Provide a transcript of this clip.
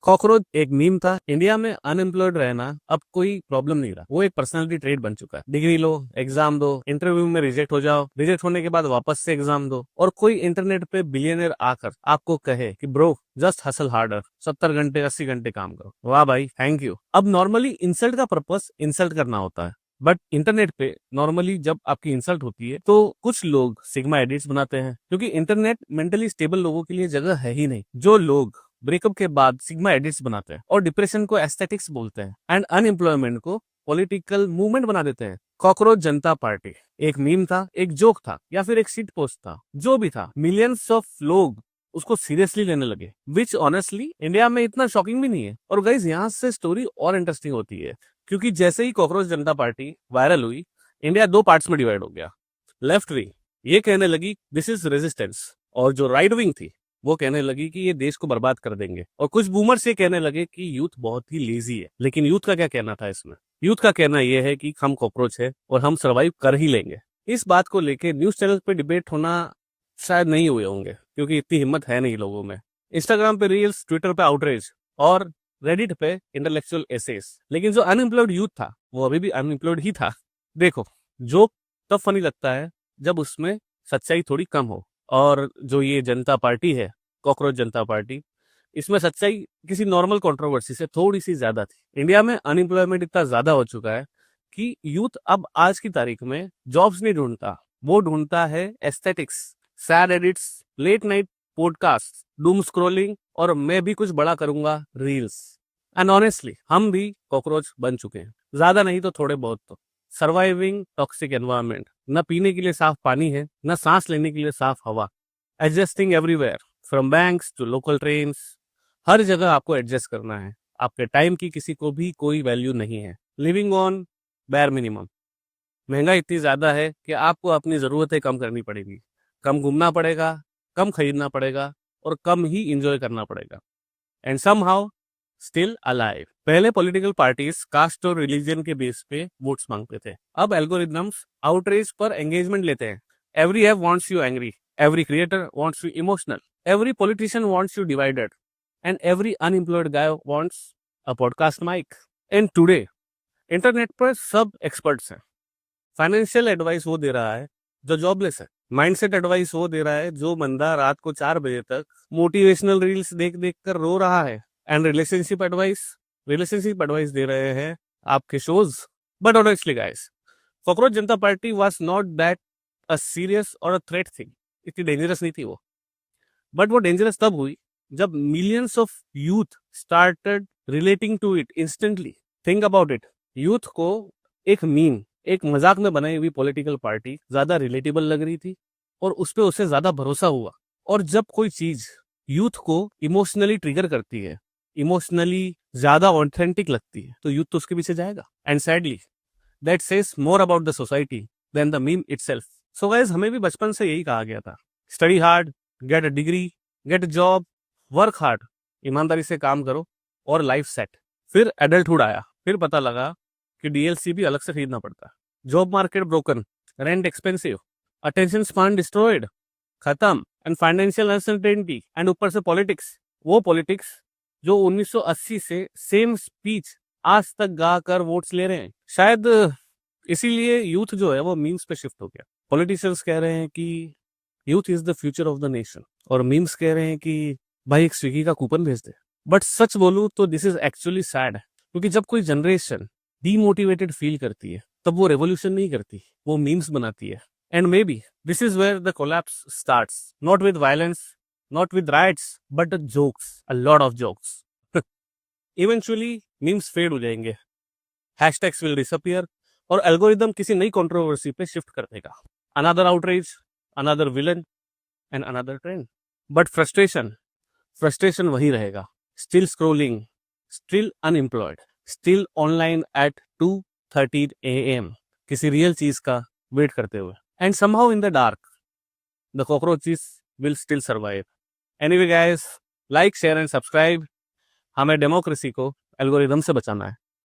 Cockroach एक meme था। India में अनएम्प्लॉयड रहना अब कोई प्रॉब्लम नहीं रहा, वो एक पर्सनालिटी ट्रेट बन चुका है। डिग्री लो, एग्जाम दो, इंटरव्यू में रिजेक्ट हो जाओ, रिजेक्ट होने के बाद वापस से एग्जाम दो, और कोई इंटरनेट पे बिलियनर आकर आपको कहे कि ब्रो जस्ट हसल हार्डर, 70 घंटे 80 घंटे काम करो। वाह भाई, थैंक यू। अब नॉर्मली इंसल्ट का पर्पस इंसल्ट करना होता है, बट इंटरनेट पे नॉर्मली जब आपकी इंसल्ट होती है तो कुछ लोग सिग्मा एडिट्स बनाते हैं, क्योंकि इंटरनेट मेंटली स्टेबल लोगों के लिए जगह है ही नहीं। जो लोग ब्रेकअप के बाद सिग्मा एडिट्स बनाते हैं और डिप्रेशन को एस्थेटिक्स बोलते हैं एंड अनएम्प्लॉयमेंट को पॉलिटिकल मूवमेंट बना देते हैं। कॉकरोच जनता पार्टी एक मीम था, एक जोक था, या फिर एक सीट पोस्ट था, जो भी था, मिलियंस ऑफ लोग उसको सीरियसली लेने लगे, विच ऑनेस्टली इंडिया में इतना शॉकिंग भी नहीं है। और गाइस यहाँ से स्टोरी और इंटरेस्टिंग होती है, क्योंकि जैसे ही कॉकरोच जनता पार्टी वायरल हुई, इंडिया दो पार्ट्स में डिवाइड हो गया। लेफ्ट विंग ये कहने लगी दिस इज रेजिस्टेंस, और जो राइट विंग थी वो कहने लगी कि ये देश को बर्बाद कर देंगे, और कुछ बूमर्स ये कहने लगे कि यूथ बहुत ही लेजी है। लेकिन यूथ का क्या कहना था इसमें? यूथ का कहना यह है कि हम कॉकरोच है और हम सर्वाइव कर ही लेंगे। इस बात को लेके न्यूज चैनल पे डिबेट होना शायद नहीं हुए होंगे, क्योंकि इतनी हिम्मत है नहीं लोगों में। इंस्टाग्राम पे रील्स, ट्विटर पे आउटरीच और रेडिट पे इंटेलेक्चुअल एसेस। लेकिन जो अनएम्प्लॉयड यूथ था वो अभी भी अनएम्प्लॉयड ही था। देखो, जोक तब फनी लगता है जब उसमें सच्चाई थोड़ी कम हो, और जो ये जनता पार्टी है, कॉकरोच जनता पार्टी, इसमें सच्चाई किसी नॉर्मल कंट्रोवर्सी से थोड़ी सी ज्यादा थी। इंडिया में अनएम्प्लॉयमेंट इतना ज्यादा हो चुका है कि यूथ अब आज की तारीख में जॉब्स नहीं ढूंढता, वो ढूंढता है aesthetics, sad edits, late night podcast, doom scrolling, और मैं भी कुछ बड़ा करूंगा रील्स। एंड ऑनेस्टली हम भी कॉकरोच बन चुके हैं, ज्यादा नहीं तो थोड़े बहुत तो। सर्वाइविंग टॉक्सिक एनवायरनमेंट, न पीने के लिए साफ पानी है, न सांस लेने के लिए साफ हवा। Adjusting everywhere, from banks to local trains, हर जगह आपको एडजस्ट करना है। आपके टाइम की किसी को भी कोई वैल्यू नहीं है। लिविंग ऑन बेयर मिनिमम, महंगाई इतनी ज्यादा है कि आपको अपनी जरूरतें कम करनी पड़ेगी, कम घूमना पड़ेगा, कम खरीदना पड़ेगा, और कम ही इंजॉय करना पड़ेगा। And somehow still alive. पहले पॉलिटिकल पार्टीज कास्ट और रिलीजन के बेस पे वोट्स मांगते थे, अब एल्गोरिदम्स आउटरीच पर एंगेजमेंट लेते हैं। Every app wants you angry, every creator wants you emotional, every politician wants you divided, and every unemployed guy wants a podcast mic. And today internet पर सब experts हैं। Financial advice वो दे रहा है जो जॉबलेस है, माइंडसेट एडवाइस वो दे रहा है जो बंदा रात को 4 बजे तक मोटिवेशनल रील्स देख देख कर रो रहा है। एंड रिलेशनशिप एडवाइस दे रहे हैं आपके shows. But honestly guys, cockroach Janta party was not that a serious और अ थ्रेट थिंग। इतनी डेंजरस नहीं थी वो, बट वो डेंजरस तब हुई जब millions of youth started relating to it instantly. Think about it, youth को एक मीम, एक मजाक में बनाई हुई पॉलिटिकल पार्टी ज्यादा रिलेटेबल लग रही थी, और उस पर उसे ज्यादा भरोसा हुआ। और जब कोई चीज यूथ को इमोशनली ट्रिगर करती है, इमोशनली ज्यादा ऑथेंटिक लगती है, तो यूथ तो उसके पीछे जाएगा। And sadly that says more about the society than the meme itself. So guys, हमें भी बचपन से यही कहा गया था, study hard, get a degree, get a job, work hard, ईमानदारी से काम करो और लाइफ सेट। फिर एडल्टहुड आया, फिर पता लगा कि डीएलसी भी अलग से खरीदना पड़ता है। Job market broken, rent expensive, attention span destroyed, खत्म, एंड फाइनेंशियल अनसर्टेनिटी, एंड ऊपर से पॉलिटिक्स। वो पॉलिटिक्स जो 1980 से सेम स्पीच आज तक गा कर वोट्स ले रहे हैं। शायद इसीलिए यूथ जो है वो मीम्स पे शिफ्ट हो गया। पॉलिटिशियंस कह रहे हैं कि youth is the future of the nation, और मीम्स कह रहे हैं कि भाई एक स्विगी का कूपन भेज दे। बट सच बोलूं तो दिस इज एक्चुअली सैड, क्योंकि जब कोई जनरेशन डीमोटिवेटेड फील करती है तब वो रेवोल्यूशन नहीं करती, वो मीम्स बनाती है। And maybe this is where the collapse starts, not with violence, not with riots, but jokes, a lot of jokes. Eventually memes fade हो जाएंगे, हैशटैग्स विल डिसअपियर, और एल्गोरिदम किसी नई कंट्रोवर्सी पे शिफ्ट कर देगा। Another outreach, another villain, and another trend. But frustration वही रहेगा, still scrolling, still unemployed, still online at 2:30 AM, किसी रियल चीज का वेट करते हुए। And somehow in the dark the cockroaches will still survive. Anyway guys, like, share and subscribe. हमें democracy को algorithm से बचाना है।